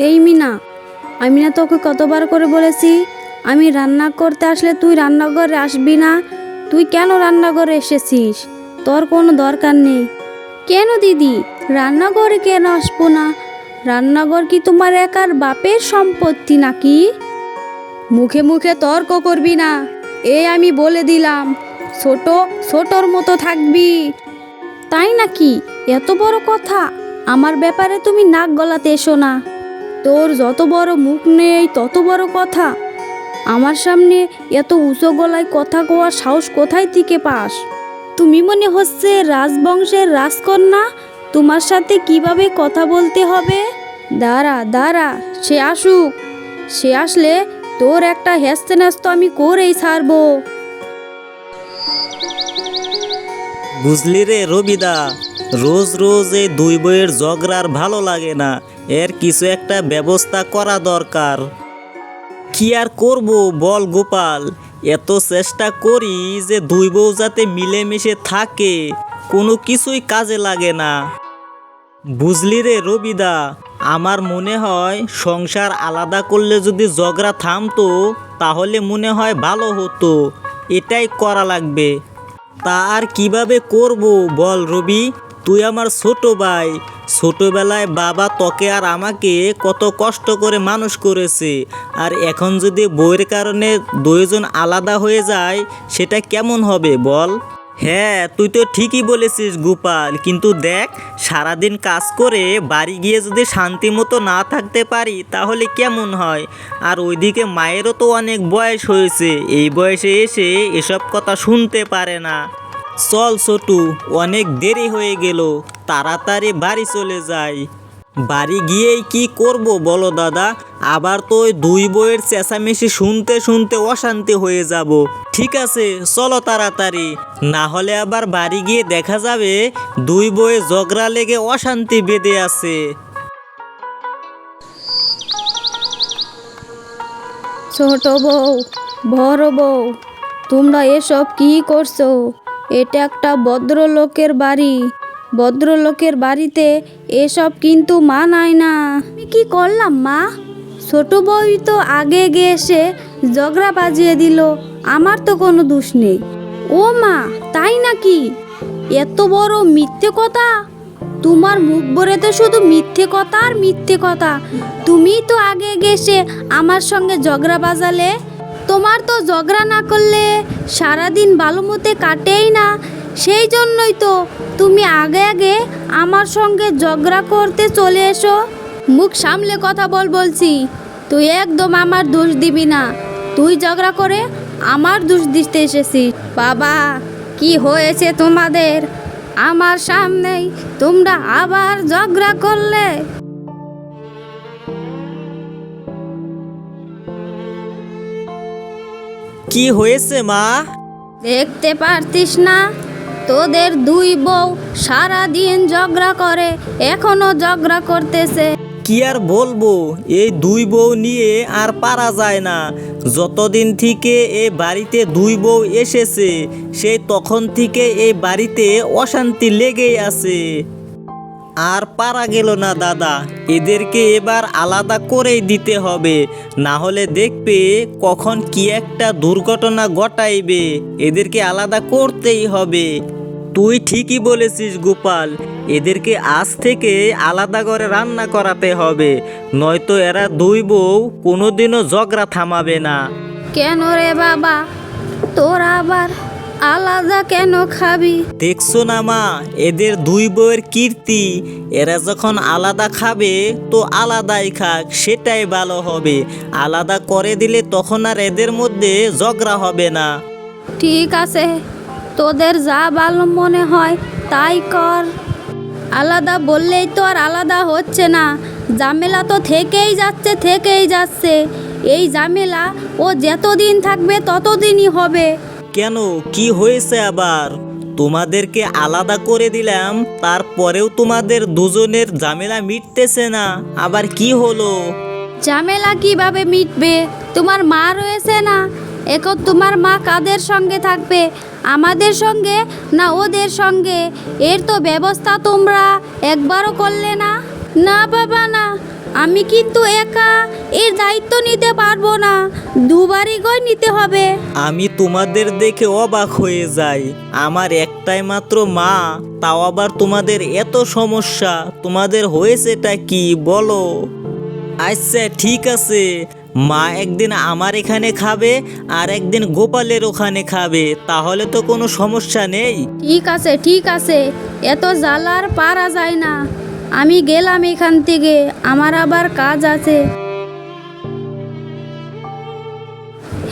এই মিনা, আমি না তোকে কতবার করে বলেছি আমি রান্না করতে আসলে তুই রান্নাঘরে আসবি না। তুই কেন রান্নাঘরে এসেছিস? তোর কোনো দরকার নেই। কেন দিদি, রান্নাঘরে কেন আসবো না? রান্নাঘর কি তোমার একার বাপের সম্পত্তি নাকি? মুখে মুখে তর্ক করবি না, এই আমি বলে দিলাম। ছোট ছোটর মতো থাকবি। তাই নাকি? এত বড় কথা। আমার ব্যাপারে তুমি নাক গলাতে এসো না। তোর যত বড় মুখ নেই তত বড় কথা। আমার সামনে এত উঁচু গলায় কথা কোয়ার সাহস কোথায় থেকে পাস? তুমি মনে হচ্ছে রাজবংশের রাজকন্যা। তোমার সাথে কিভাবে কথা বলতে হবে? দাঁড়া দাঁড়া, সে আসুক। সে আসলে তোর একটা হেসতে ন্যাস্ত আমি করেই ছাড়বো। বুঝলি রে রবিদা, রোজ রোজ এই দুই বইয়ের ঝগড়ার ভালো লাগে না। এর কিছু একটা ব্যবস্থা করা দরকার। কি আর করব বল গোপাল, এত চেষ্টা করি যে দুই বউ যাতে মিলেমিশে থাকে, কোনো কিছুই কাজে লাগে না। বুঝলি রে রবিদা, আমার মনে হয় সংসার আলাদা করলে যদি ঝগড়া থামতো তাহলে মনে হয় ভালো হতো। এটাই করা লাগবে। তা আর কিভাবে করব বল রবি? তুই আমার ছোট ভাই। ছোটবেলায় বাবা তোকে আর আমাকে কত কষ্ট করে মানুষ করেছে, আর এখন যদি বইয়ের কারণে দুইজন আলাদা হয়ে যায় সেটা কেমন হবে বল? হ্যাঁ, তুই তো ঠিকই বলেছিস গোপাল, কিন্তু দেখ, সারাদিন কাজ করে বাড়ি গিয়ে যদি শান্তি মতো না থাকতে পারি তাহলে কেমন হয়? আর ওইদিকে মায়েরও তো অনেক বয়স হয়েছে, এই বয়সে এসে এসব কথা শুনতে পারে না। চল ছোটু, অনেক দেরি হয়ে গেল, তাড়াতাড়ি বাড়ি চলে যাই। বাড়ি গিয়েই কি করব বলো দাদা? আবার তো ওই দুই বইয়ের চেঁচামেচি শুনতে শুনতে অশান্তি হয়ে যাব। ঠিক আছে, চলো তাড়াতাড়ি, না হলে আবার বাড়ি গিয়ে দেখা যাবে দুই বইয়ে ঝগড়া লেগে অশান্তি বেঁধে আছে। ছোট বউ, বড় বউ, তোমরা এসব কি করছো? এটা একটা ভদ্রলোকের বাড়ি। ভদ্রলোকের বাড়িতে এসব কিন্তু মানায় না। আমি কি করলাম মা? ছোট বউই তো আগে গিয়ে এসে ঝগড়া বাজিয়ে দিল। আমার তো কোনো দোষ নেই। ও মা, তাই নাকি? এত বড় মিথ্যে কথা! তোমার মুখ ভরে তো শুধু মিথ্যে কথা আর মিথ্যে কথা। তুমি তো আগে গেছে আমার সঙ্গে ঝগড়া বাজালে। তোমার তো ঝগড়া না করলে সারাদিন ভালো মতে কাটেই না। সেই জন্যই তো তুমি আগে আগে আমার সঙ্গে ঝগড়া করতে চলে এসো। মুখ সামলে কথা বলছি। তুই একদম আমার দোষ দিবি না। তুই ঝগড়া করে আমার দোষ দিতে এসেছিস। বাবা, কি হয়েছে তোমাদের? আমার সামনেই তোমরা আবার ঝগড়া করলে। কি হয়েছে মা? দেখতে পারতিস না তোদের দুই বউ সারাদিন ঝগড়া করে, এখনো ঝগড়া করতেছে। কি আর বলবো, এই দুই বউ নিয়ে আর পারা যায় না। যতদিন থেকে এই বাড়িতে দুই বউ এসেছে সেই তখন থেকে এই বাড়িতে অশান্তি লেগেই আছে। আর পারা গেল না দাদা, এদেরকে এবার আলাদা করেই দিতে হবে, না হলে দেখবে কখন কি একটা দুর্ঘটনা ঘটাইবে। এদেরকে আলাদা করতেই হবে। তুই ঠিকই বলেছিস গোপাল, এদেরকে আজ থেকে আলাদা করে রান্না করাতে হবে, নয়তো এরা দুই বউ কোনোদিনও ঝগড়া থামাবে না। কেন রে বাবা, তোরা আবার আলাদা কেন খাবি? দেখছো না মা, এদের দুই বউয়ের কীর্তি। এরা যখন আলাদা খাবে তো আলাদাই খাক, সেটাই ভালো হবে। আলাদা করে দিলে তখন আর এদের মধ্যে ঝগড়া হবে না। ঠিক আছে, তোদের যা ভালো মনে হয় তাই কর। আলাদা বললেই তো আর আলাদা হচ্ছে না। ঝামেলা তো থেকেই যাচ্ছে। এই ঝামেলা ও যতদিন থাকবে ততদিনই হবে। কেন, কি হয়েছে আবার? তোমাদেরকে আলাদা করে দিলাম, তারপরেও তোমাদের দুজনের ঝামেলা মিটতেছে না, আবার কি হলো? ঝামেলা কিভাবে মিটবে? তোমার মা রয়েছে না, এখন তোমার মা কাদের সঙ্গে থাকবে? আমাদের সঙ্গে না ওদের সঙ্গে? এর তো ব্যবস্থা তোমরা একবারও করলে না। না বাবা না, আমি কিন্তু একা এর দায়িত্ব নিতে পারবো না, দুবারই গয় নিতে হবে। আমি তোমাদের দেখে অবাক হয়ে যাই। আমার একটাই মাত্র মা, তাও আবার তোমাদের এত সমস্যা। তোমাদের হয়েছেটা কি বলো? আচ্ছা ঠিক আছে, মা একদিন আমার এখানে খাবে আর একদিন গোপালের ওখানে খাবে, তাহলে তো কোনো সমস্যা নেই। ঠিক আছে ঠিক আছে, এত জ্বালার পারা যায় না। আমি গেলাম এখান থেকে, আমার আবার কাজ আছে।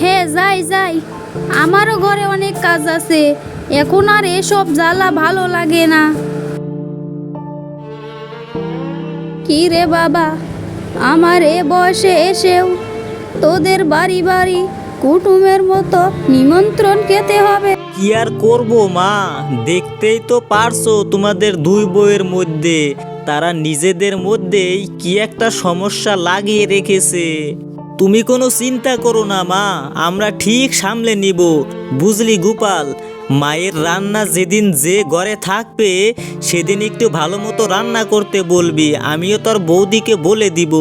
হ্যাঁ যাই যাই, আমারও ঘরে অনেক কাজ আছে। এখন আর এসব জ্বালা ভালো লাগে না। কি রে বাবা, আমার এ বয়সে এসেও তোদের বাড়ি বাড়ি কুটুমের মতো নিমন্ত্রণ খেতে হবে। কি আর করবো মা, দেখতেই তো পারছো তোমাদের দুই বউয়ের মধ্যে তারা নিজেদের মধ্যেই কি একটা সমস্যা লাগিয়ে রেখেছে। তুমি কোনো চিন্তা করো না মা, আমরা ঠিক সামলে নিব। বুঝলি গোপাল, মায়ের রান্না যেদিন যে ঘরে থাকবে সেদিন একটু ভালো মতো রান্না করতে বলবি, আমিও তোর বৌদিকে বলে দিব।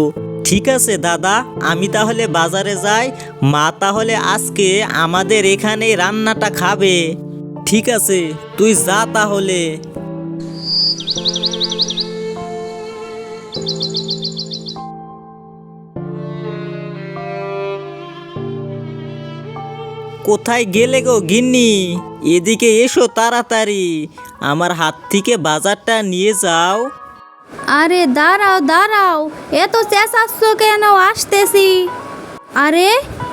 ঠিক আছে দাদা, আমি তাহলে বাজারে যাই। মা তাহলে আজকে আমাদের এখানে রান্নাটা খাবে। ঠিক আছে, তুই যা তাহলে। কোথায় গেলে গো গিন্নি? এদিকে এসো তাড়াতাড়ি, আমার হাত থেকে বাজারটা নিয়ে যাও। আরে দাঁড়াও দাঁড়াও, এত চেঁচাচ্ছ কেন? আসতেছি। আরে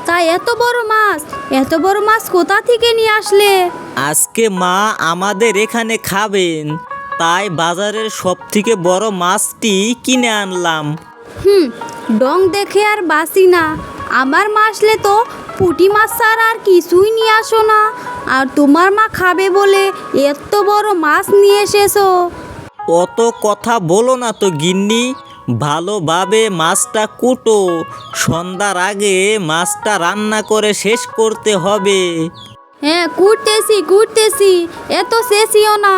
তা এত বড় মাছ, এত বড় মাছ কোথা থেকে নিয়ে আসলে? আজকে মা আমাদের এখানে খাবেন, তাই বাজারের সব থেকে বড় মাছটি কিনে আনলাম। ডং দেখে আর বাসি না। আমার মা আসলে তো পুঁটি মাছ ছাড়া আর কিছুই নিয়ে আসো না, আর তোমার মা খাবে বলে এত বড় মাছ নিয়ে এসেছো। অত কথা বলো না তো গিন্নি, ভালোভাবে মাছটা কুটো। সন্ধ্যার আগে মাছটা রান্না করে শেষ করতে হবে। হ্যাঁ কুটতেছি কুটতেছি, এত চেঁচিও না।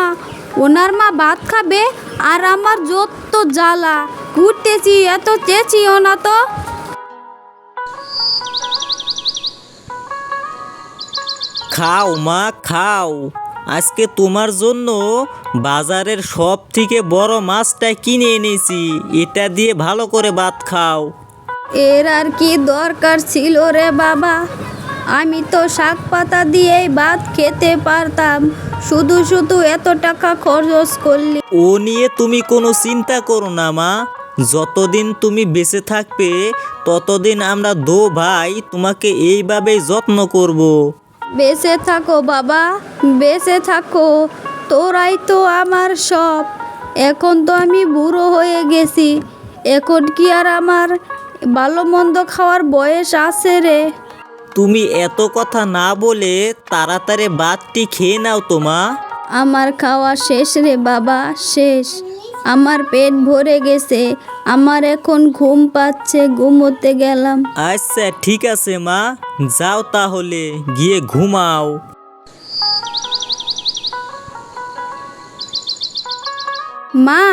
ওনার মা ভাত খাবে আর আমার যত জ্বালা। কুটতেছি, এত চেঁচিও না তো। খাও মা খাও, আজকে তোমার জন্য বাজারের সব থেকে বড় মাছটা কিনে এনেছি, এটা দিয়ে ভালো করে ভাত খাও। এর আর কি দরকার ছিল রে বাবা? আমি তো শাক পাতা দিয়েই ভাত খেতে পারতাম, শুধু শুধু এত টাকা খরচ করলি। ও নিয়ে তুমি কোনো চিন্তা করো না মা, যতদিন তুমি বেঁচে থাকবে ততদিন আমরা দো ভাই তোমাকে এইভাবেই যত্ন করব। বেঁচে থাকো বাবা, বেঁচে থাকো। তোরাই তো আমার সব। এখন তো আমি বুড়ো হয়ে গেছি, এখন কি আর আমার ভালো মন্দ খাওয়ার বয়স আছে রে? তুমি এত কথা না বলে তাড়াতাড়ি ভাতটি খেয়ে নাও তো মা। আমার খাওয়া শেষ রে বাবা, শেষ। আমার পেট ভরে গেছে, আমার এখন ঘুম পাচ্ছে, ঘুমোতে গেলাম। আচ্ছা ঠিক আছে মা, যাও তাহলে গিয়ে ঘুমাও। মা,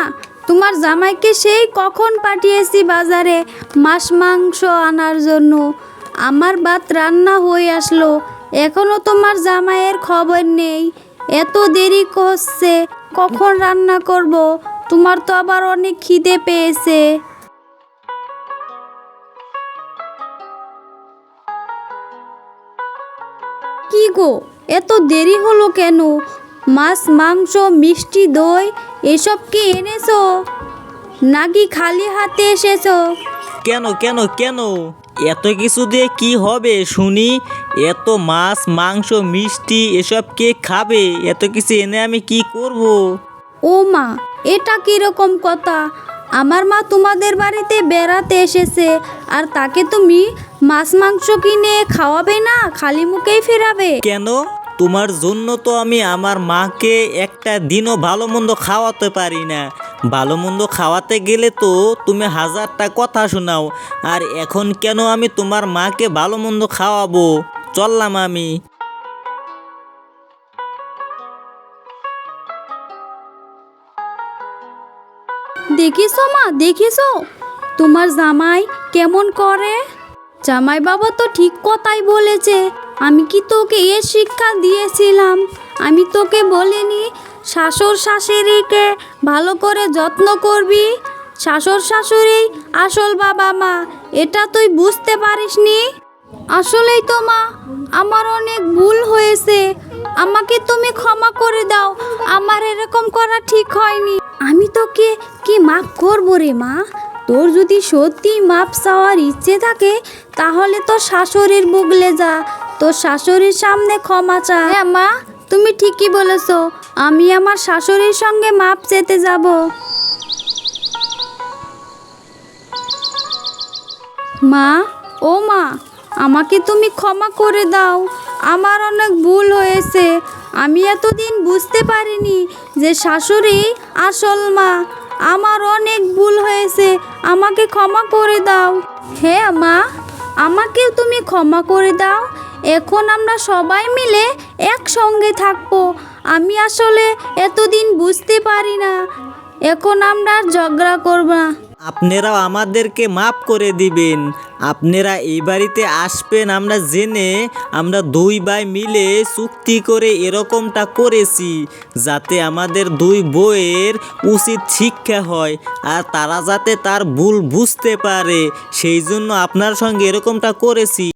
তোমার জামাইকে সেই কখন পাঠিয়েছি বাজারে মাছ মাংস আনার জন্য। আমার ভাত রান্না হয়ে আসলো, এখনো তোমার জামাইয়ের খবর নেই। এত দেরি করছে, কখন রান্না করব? তোমার তো আবার অনেক খিদে পেয়েছে। কি গো, এত দেরি হলো কেন? মাছ মাংস মিষ্টি দই এসব কি এনেছো, নাকি খালি হাতে এসেছো? কেন কেন কেন, এত কিছু দিয়ে কি হবে শুনি? এত মাছ মাংস মিষ্টি এসব কে খাবে? এত কিছু এনে আমি কি করব? ও মা, এটা কিরকম কথা? আমার মা তোমাদের বাড়িতে বেড়াতে এসেছে, আর তাকে তুমি মাছ মাংস কিনে খাওয়াবে না, খালি মুখেই ফেরাবে? কেন? তোমার জন্য তো আমি আমার মাকে একটা দিনও ভালো মন্দ খাওয়াতে পারি না। ভালো মন্দ খাওয়াতে গেলে তো তুমি হাজারটা কথা শোনাও, আর এখন কেন আমি তোমার মাকে ভালো মন্দ খাওয়াবো? চললাম আমি। দেখিছো মা, দেখিছো তোমার জামাই কেমন করে? জামাই বাবা তো ঠিক কথাই বলেছে। আমি কি তোকে এ শিক্ষা দিয়েছিলাম? আমি তোকে বলিনি শাশুড় শাশুড়িকে ভালো করে যত্ন করবি? শাশুড় শাশুড়ি আসল বাবা মা, এটা তুই বুঝতে পারিসনি? আসলেই তো মা, আমার অনেক ভুল হয়েছে। আমাকে তুমি ক্ষমা করে দাও, আমার এরকম করা ঠিক হয়নি। আমি তোকে কি মাফ করবো রে মা? তোর যদি সত্যি মাপ চাওয়ার ইচ্ছে থাকে তাহলে তোর শাশুড়ির বুগলে যা, তোর শাশুড়ির সামনে ক্ষমা চা। হ্যাঁ মা, তুমি ঠিকই বলেছো, আমি আমার শাশুড়ির সঙ্গে মাপ চেতে যাব। মা, ও মা, আমাকে তুমি ক্ষমা করে দাও, আমার অনেক ভুল হয়েছে। আমি এতদিন বুঝতে পারিনি যে শাশুড়ি আসল মা। আমার অনেক ভুল হয়েছে, আমাকে ক্ষমা করে দাও। হ্যাঁ মা, আমাকেও তুমি ক্ষমা করে দাও। এখন আমরা সবাই মিলে একসঙ্গে থাকবো। আমি আসলে এতদিন বুঝতে পারি না। এখন আমরা আর ঝগড়া করব না। আপনারাও আমাদেরকে মাফ করে দিবেন। আপনারা এই বাড়িতে আসবেন আমরা জেনে, আমরা দুই ভাই মিলে চুক্তি করে এরকমটা করেছি যাতে আমাদের দুই বউয়ের উচিত শিক্ষা হয় আর তারা যাতে তার ভুল বুঝতে পারে, সেই জন্য আপনার সঙ্গে এরকমটা করেছি।